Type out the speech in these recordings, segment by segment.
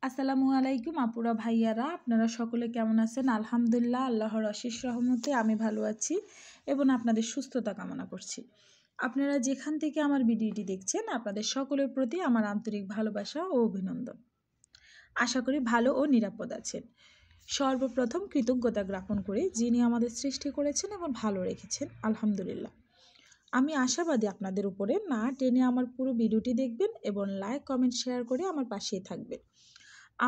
আসসালামু আলাইকুম আপুরা ভাইয়ারা, আপনারা সকলে কেমন আছেন? আলহামদুলিল্লাহ, আল্লাহর অশেষ রহমতে আমি ভালো আছি এবং আপনাদের সুস্থতা কামনা করছি। আপনারা যেখান থেকে আমার ভিডিওটি দেখছেন, আপনাদের সকলের প্রতি আমার আন্তরিক ভালোবাসা ও অভিনন্দন। আশা করি ভালো ও নিরাপদ আছেন। সর্বপ্রথম কৃতজ্ঞতা জ্ঞাপন করে যিনি আমাদের সৃষ্টি করেছেন এবং ভালো রেখেছেন, আলহামদুলিল্লাহ। আমি আশাবাদী আপনাদের উপরে না টেনে আমার পুরো ভিডিওটি দেখবেন এবং লাইক কমেন্ট শেয়ার করে আমার পাশেই থাকবেন।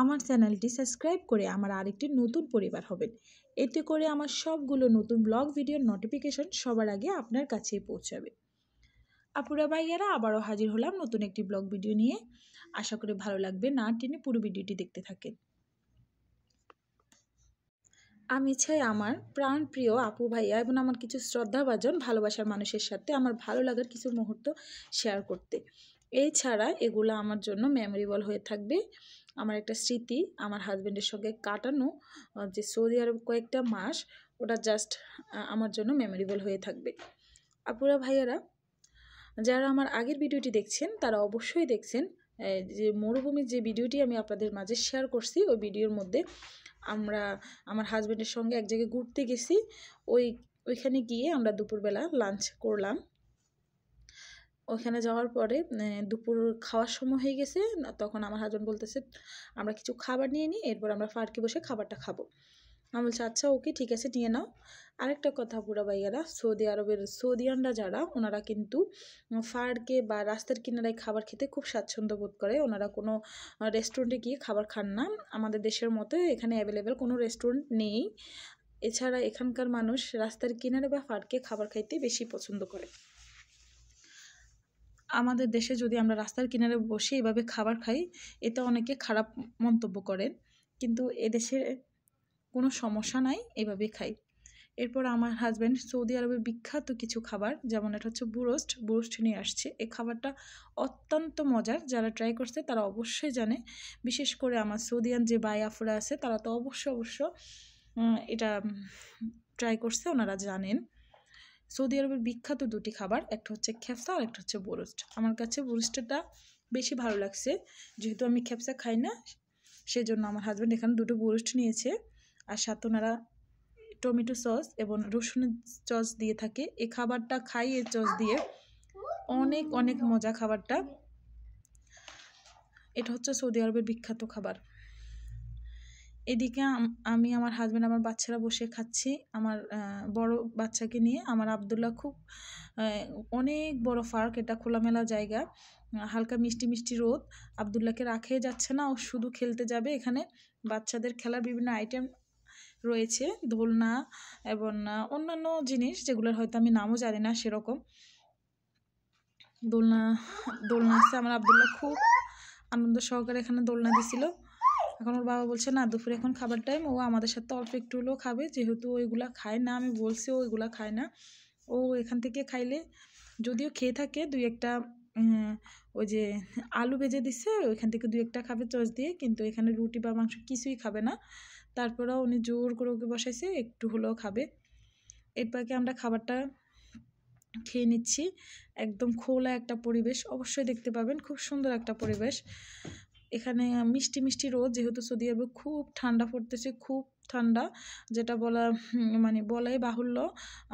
আমার চ্যানেলটি সাবস্ক্রাইব করে আমার আরেকটি নতুন পরিবার হবেন। এতে করে আমার সবগুলো নতুন ব্লগ ভিডিওর নোটিফিকেশন সবার আগে আপনার কাছেই পৌঁছাবে। আপুরা ভাইয়ারা, আবারও হাজির হলাম নতুন একটি ব্লগ ভিডিও নিয়ে। আশা করি ভালো লাগবে, না টেনে পুরো ভিডিওটি দেখতে থাকেন। আমি চাই আমার প্রাণপ্রিয় আপু ভাইয়া এবং আমার কিছু শ্রদ্ধাভাজন ভালোবাসার মানুষের সাথে আমার ভালো লাগার কিছু মুহূর্ত শেয়ার করতে। এছাড়া এগুলো আমার জন্য মেমোরেবল হয়ে থাকবে। আমার একটা স্মৃতি, আমার হাজব্যান্ডের সঙ্গে কাটানো যে সৌদি আরব কয়েকটা মাস, ওটা জাস্ট আমার জন্য মেমোরেবল হয়ে থাকবে। আপুরা ভাইয়ারা, যারা আমার আগের ভিডিওটি দেখছেন তারা অবশ্যই দেখছেন যে মরুভূমির যে ভিডিওটি আমি আপনাদের মাঝে শেয়ার করছি, ওই ভিডিওর মধ্যে আমার হাজব্যান্ডের সঙ্গে এক জায়গায় ঘুরতে গেছি। ওইখানে গিয়ে আমরা দুপুরবেলা লাঞ্চ করলাম। ওইখানে যাওয়ার পরে দুপুর খাওয়ার সময় হয়ে গেছে, তখন আমার হাজব্যান্ড বলতেছে আমরা কিছু খাবার নিয়ে নিই, এরপর আমরা পার্কে বসে খাবারটা খাবো। আমি বলছি আচ্ছা ওকে ঠিক আছে, নিয়ে নাও। আরেকটা কথা পুরা ভাইয়ারা, সৌদি আরবের সৌদিয়ানরা যারা, ওনারা কিন্তু পার্কে বা রাস্তার কিনারায় খাবার খেতে খুব স্বাচ্ছন্দ্য বোধ করে। ওনারা কোনো রেস্টুরেন্টে গিয়ে খাবার খান না। আমাদের দেশের মতো এখানে অ্যাভেলেবেল কোনো রেস্টুরেন্ট নেই। এছাড়া এখানকার মানুষ রাস্তার কিনারে বা পার্কে খাবার খাইতে বেশি পছন্দ করে। আমাদের দেশে যদি আমরা রাস্তার কিনারে বসে এভাবে খাবার খাই, এতে অনেকে খারাপ মন্তব্য করেন, কিন্তু এদেশে কোনো সমস্যা নাই, এভাবে খাই। এরপর আমার হাজব্যান্ড সৌদি আরবের বিখ্যাত কিছু খাবার, যেমন এটা হচ্ছে বুরস্ট নিয়ে আসছে। এই খাবারটা অত্যন্ত মজার, যারা ট্রাই করছে তারা অবশ্যই জানে। বিশেষ করে আমার সৌদিয়ান যে বাই আফুরা আছে তারা তো অবশ্য এটা ট্রাই করছে, ওনারা জানেন। সৌদি আরবের বিখ্যাত দুটি খাবার, একটা হচ্ছে খেপসা আর একটা হচ্ছে বুরস্ট। আমার কাছে বুরস্টটা বেশি ভালো লাগছে, যেহেতু আমি খেপসা খাই না, সেজন্য আমার হাজব্যান্ড এখানে দুটো বুরস্ট নিয়েছে। আর সাথে ওনারা টমেটো সস এবং রসুনের সস দিয়ে থাকে। এই খাবারটা খাই এই সস দিয়ে, অনেক অনেক মজা খাবারটা। এটা হচ্ছে সৌদি আরবের বিখ্যাত খাবার। এদিকে আমি, আমার হাজব্যান্ড, আমার বাচ্চারা বসে খাচ্ছি। আমার বড় বাচ্চাকে নিয়ে। আমার আবদুল্লাহ খুব অনেক বড় পার্ক, এটা খোলামেলা জায়গা, হালকা মিষ্টি মিষ্টি রোদ। আবদুল্লাহকে রাখে যাচ্ছে না, ও শুধু খেলতে যাবে। এখানে বাচ্চাদের খেলার বিভিন্ন আইটেম রয়েছে, দোলনা এবং অন্যান্য জিনিস যেগুলোর হয়তো আমি নামও জানি না সেরকম। দোলনা আছে। আমার আবদুল্লাহ খুব আনন্দ সহকারে এখানে দোলনা দিছিল। এখন ওর বাবা বলছে না, দুপুরে এখন খাবার টাইম, ও আমাদের সাথে অল্প একটু হলেও খাবে, যেহেতু ওইগুলা খায় না। আমি বলছি ও ওইগুলা খায় না, ও এখান থেকে খাইলে, যদিও খেয়ে থাকে দুই একটা, ওই যে আলু ভেজে দিচ্ছে ওইখান থেকে দুই একটা খাবে চচ দিয়ে, কিন্তু এখানে রুটি বা মাংস কিছুই খাবে না। তারপরেও উনি জোর করে ওকে বসাইছে, একটু হলেও খাবে। এরপরকে আমরা খাবারটা খেয়ে নিচ্ছি। একদম খোলা একটা পরিবেশ, অবশ্যই দেখতে পাবেন, খুব সুন্দর একটা পরিবেশ। এখানে মিষ্টি মিষ্টি রোদ, যেহেতু সৌদি আরবে খুব ঠান্ডা পড়তেছে, খুব ঠান্ডা, যেটা বলাই বাহুল্য।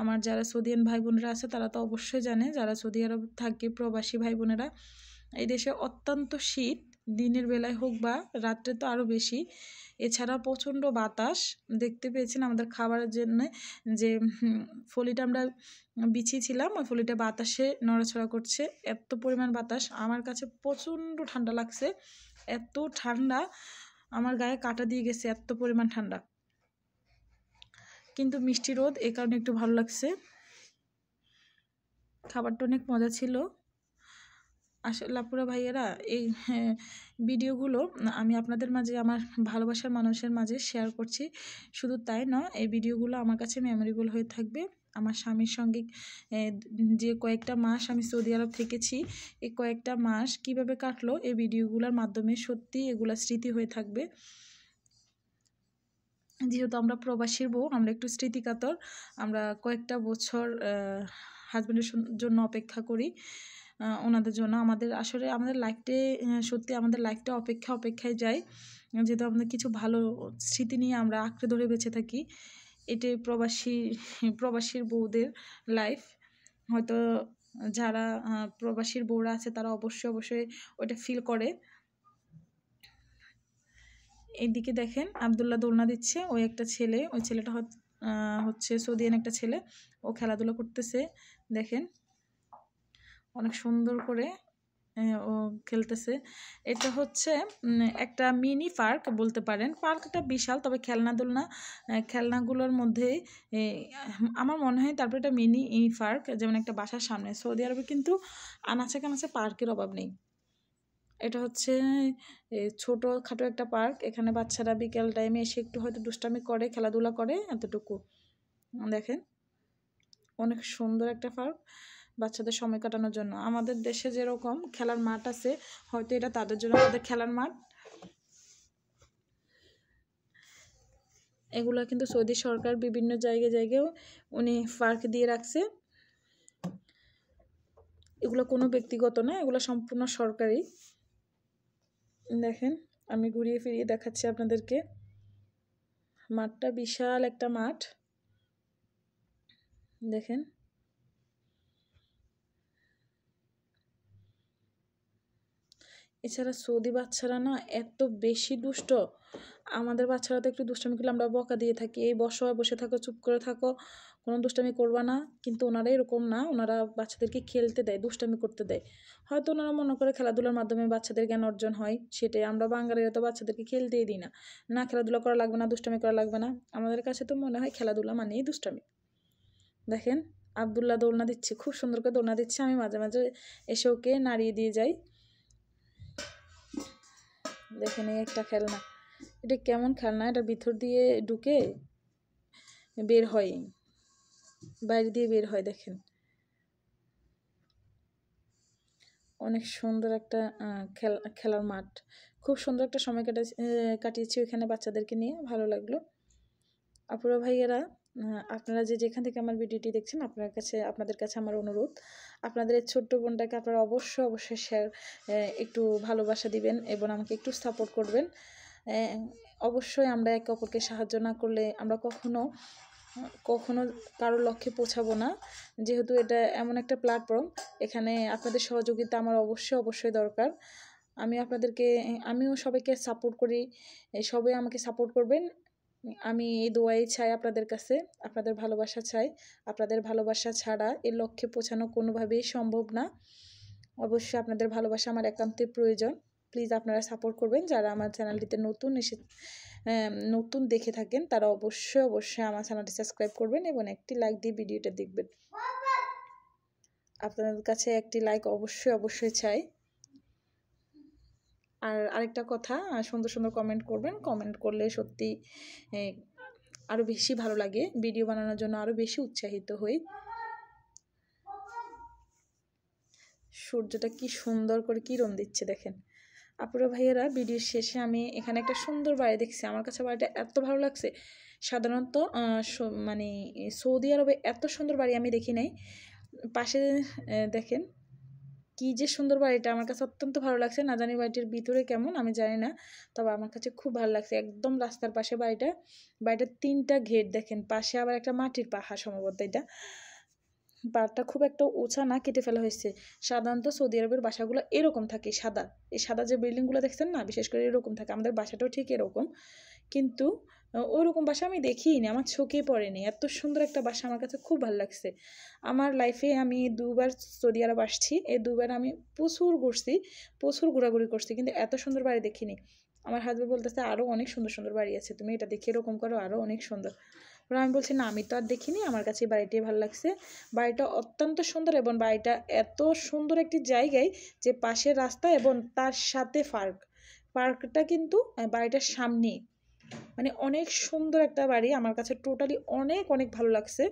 আমার যারা সৌদিয়ান ভাই বোনেরা আছে তারা তো অবশ্যই জানে, যারা সৌদি আরব থাকে প্রবাসী ভাই বোনেরা, এই দেশে অত্যন্ত শীত, দিনের বেলায় হোক বা রাত্রে তো আরও বেশি। এছাড়া প্রচণ্ড বাতাস। দেখতে পেয়েছেন আমাদের খাবারের জন্য যে ফলিটা আমরা বিছিয়েছিলাম, ওই ফলিটা বাতাসে নড়াচড়া করছে, এত পরিমাণ বাতাস। আমার কাছে প্রচণ্ড ঠান্ডা লাগছে, এত ঠান্ডা আমার গায়ে কাঁটা দিয়ে গেছে, এত পরিমাণ ঠান্ডা। কিন্তু মিষ্টি রোদ, এই কারণে একটু ভালো লাগছে। খাবারটা অনেক মজা ছিল। আসলে আপুরা ভাইয়েরা, এই ভিডিওগুলো আমি আপনাদের মাঝে, আমার ভালোবাসার মানুষের মাঝে শেয়ার করছি। শুধু তাই নয়, এই ভিডিওগুলো আমার কাছে মেমোরেবল হয়ে থাকবে। আমার স্বামীর সঙ্গে যে কয়েকটা মাস আমি সৌদি আরব থেকেছি, এই কয়েকটা মাস কিভাবে কাটলো, এই ভিডিওগুলোর মাধ্যমে সত্যি এগুলা স্মৃতি হয়ে থাকবে। যেহেতু আমরা প্রবাসীর বউ, আমরা একটু স্মৃতিকাতর। আমরা কয়েকটা বছর হাজব্যান্ডের জন্য অপেক্ষা করি। ওনাদের জন্য। আমাদের আসলে আমাদের লাইফটে সত্যি আমাদের লাইফটা অপেক্ষায় যায়, যেহেতু আমাদের কিছু ভালো স্মৃতি নিয়ে আমরা আঁকড়ে ধরে বেঁচে থাকি। এটাই প্রবাসীর বউদের লাইফ। হয়তো যারা প্রবাসীর বউরা আছে তারা অবশ্যই ওইটা ফিল করে। এইদিকে দেখেন আবদুল্লাহ দোলনা দিচ্ছে, ওই একটা ছেলে, ওই ছেলেটা হচ্ছে সৌদিয়ান একটা ছেলে, ও খেলাধুলা করতেছে। দেখেন অনেক সুন্দর করে ও খেলতেছে। এটা হচ্ছে একটা মিনি পার্ক বলতে পারেন। পার্কটা বিশাল, তবে খেলনাগুলোর মধ্যে আমার মনে হয় তারপরে এটা মিনি পার্ক, যেমন একটা বাসার সামনে। সৌদি আরবে কিন্তু আনাচে কানাচে পার্কের অভাব নেই। এটা হচ্ছে ছোটোখাটো একটা পার্ক। এখানে বাচ্চারা বিকেল টাইমে এসে একটু হয়তো দুষ্টামি করে, খেলাধুলা করে, এতটুকু। দেখেন অনেক সুন্দর একটা পার্ক বাচ্চাদের সময় কাটানোর জন্য। আমাদের দেশে যেরকম খেলার মাঠ আছে, হয়তো এটা তাদের জন্য তাদের খেলার মাঠ। এগুলো কিন্তু সৌদি সরকার বিভিন্ন জায়গায়ও উনি পার্ক দিয়ে রাখছে। এগুলো কোনো ব্যক্তিগত না, এগুলো সম্পূর্ণ সরকারি। দেখেন আমি ঘুরিয়ে ফিরিয়ে দেখাচ্ছি আপনাদেরকে। মাঠটা বিশাল একটা মাঠ, দেখেন। এছাড়া সৌদি বাচ্চারা না এত বেশি দুষ্ট। আমাদের বাচ্চারা তো একটু দুষ্টামি করলে আমরা বকা দিয়ে থাকি, এই বসে থাকো, চুপ করে থাকো, কোনো দুষ্টামি করবা না। কিন্তু ওনারা এরকম না, ওনারা বাচ্চাদেরকে খেলতে দেয়, দুষ্টামি করতে দেয়। হয়তো ওনারা মনে করে খেলাধুলার মাধ্যমে বাচ্চাদের জ্ঞান অর্জন হয়, সেটাই। আমরা বাঙালিরা তো বাচ্চাদেরকে খেলতেই দিই না, না খেলাধুলা করা লাগবে না, দুষ্টামি করা লাগবে না। আমাদের কাছে তো মনে হয় খেলাধুলা মানেই দুষ্টামি। দেখেন আবদুল্লাহ দোলনা দিচ্ছে, খুব সুন্দর করে দোলনা দিচ্ছে। আমি মাঝে মাঝে এসে ওকে নাড়িয়ে দিয়ে যাই। দেখেন এই একটা খেলনা, এটা কেমন খেলনা, এটা ভিতর দিয়ে ঢুকে বের হয়, বাইরে দিয়ে বের হয়। দেখেন অনেক সুন্দর একটা খেলার মাঠ। খুব সুন্দর একটা সময় কাটিয়েছি ওইখানে বাচ্চাদেরকে নিয়ে, ভালো লাগলো। আপুরা ভাইয়েরা, আপনারা যেখান থেকে আমার ভিডিওটি দেখছেন, আপনাদের কাছে আমার অনুরোধ, আপনাদের এই ছোট্ট বোনটাকে আপনারা অবশ্যই একটু ভালোবাসা দিবেন এবং আমাকে একটু সাপোর্ট করবেন। অবশ্যই আমরা একে অপরকে সাহায্য না করলে আমরা কখনো কারোর লক্ষ্যে পৌঁছাবো না। যেহেতু এটা এমন একটা প্ল্যাটফর্ম, এখানে আপনাদের সহযোগিতা আমার অবশ্যই দরকার। আমিও সবাইকে সাপোর্ট করি, সবাই আমাকে সাপোর্ট করবেন। আমি এই দোয়াই চাই আপনাদের কাছে, আপনাদের ভালোবাসা চাই। আপনাদের ভালোবাসা ছাড়া এই লক্ষ্যে পৌঁছানো কোনোভাবেই সম্ভব না। অবশ্যই আপনাদের ভালোবাসা আমার একান্তই প্রয়োজন। প্লিজ আপনারা সাপোর্ট করবেন। যারা আমার চ্যানেলটিতে নতুন দেখে থাকেন তারা অবশ্যই আমার চ্যানেলটি সাবস্ক্রাইব করবেন এবং একটি লাইক দিয়ে ভিডিওটা দেখবেন। আপনাদের কাছে একটি লাইক অবশ্যই চাই। আর আরেকটা কথা, সুন্দর কমেন্ট করবেন। কমেন্ট করলে সত্যি আরও বেশি ভালো লাগে, ভিডিও বানানোর জন্য আরও বেশি উৎসাহিত হই। সূর্যটা কি সুন্দর করে কিরণ দিচ্ছে দেখেন। আপুরা ভাইয়েরা, ভিডিওর শেষে আমি এখানে একটা সুন্দর বাড়ি দেখছি। আমার কাছে বাড়িটা এত ভালো লাগছে। সাধারণত মানে সৌদি আরবে এত সুন্দর বাড়ি আমি দেখি নাই। পাশে দেখেন কি যে সুন্দর বাড়িটা, আমার কাছে অত্যন্ত ভালো লাগছে। না জানি বাড়িটির ভিতরে কেমন আমি জানি না, তবে আমার কাছে খুব ভালো লাগছে। একদম রাস্তার পাশে বাড়িটার 3টা গেট। দেখেন পাশে আবার একটা মাটির পাহাড়, সম্ভবত এটা পাহাড়টা খুব একটা উঁচা না, কেটে ফেলা হয়েছে। সাধারণত সৌদি আরবের বাসাগুলো এরকম থাকে, সাদা। এই সাদা যে বিল্ডিংগুলো দেখছেন না, বিশেষ করে এরকম থাকে। আমাদের বাসাটাও ঠিক এরকম, কিন্তু ওইরকম বাসা আমি দেখিনি, আমার চোখে পড়েনি। এত সুন্দর একটা বাসা, আমার কাছে খুব ভালো লাগছে। আমার লাইফে আমি 2বার সৌদি আরব আসছি, এই 2বার আমি প্রচুর ঘুরছি, প্রচুর ঘোরাঘুরি করছি, কিন্তু এত সুন্দর বাড়ি দেখিনি। আমার হাজব্যান্ড বলতেছে আরও অনেক সুন্দর বাড়ি আছে, তুমি এটা দেখে এরকম করো, আরও অনেক সুন্দর। আমি বলছি না, আমি তো আর দেখিনি, আমার কাছে এই বাড়িটাই ভালো লাগছে। বাড়িটা অত্যন্ত সুন্দর এবং বাড়িটা এত সুন্দর একটি জায়গায় যে পাশের রাস্তা এবং তার সাথে পার্কটা কিন্তু বাড়িটার সামনেই। মানে অনেক সুন্দর একটা বাড়ি, আমার কাছে টোটালি অনেক ভালো লাগছে।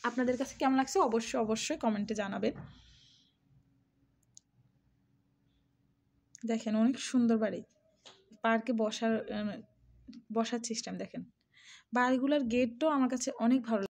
আপনাদের কাছে কেমন লাগছে অবশ্যই কমেন্টে জানাবেন। দেখেন অনেক সুন্দর বাড়ি, পার্কে বসার সিস্টেম দেখেন। বাড়িগুলোর গেটটাও আমার কাছে অনেক ভালো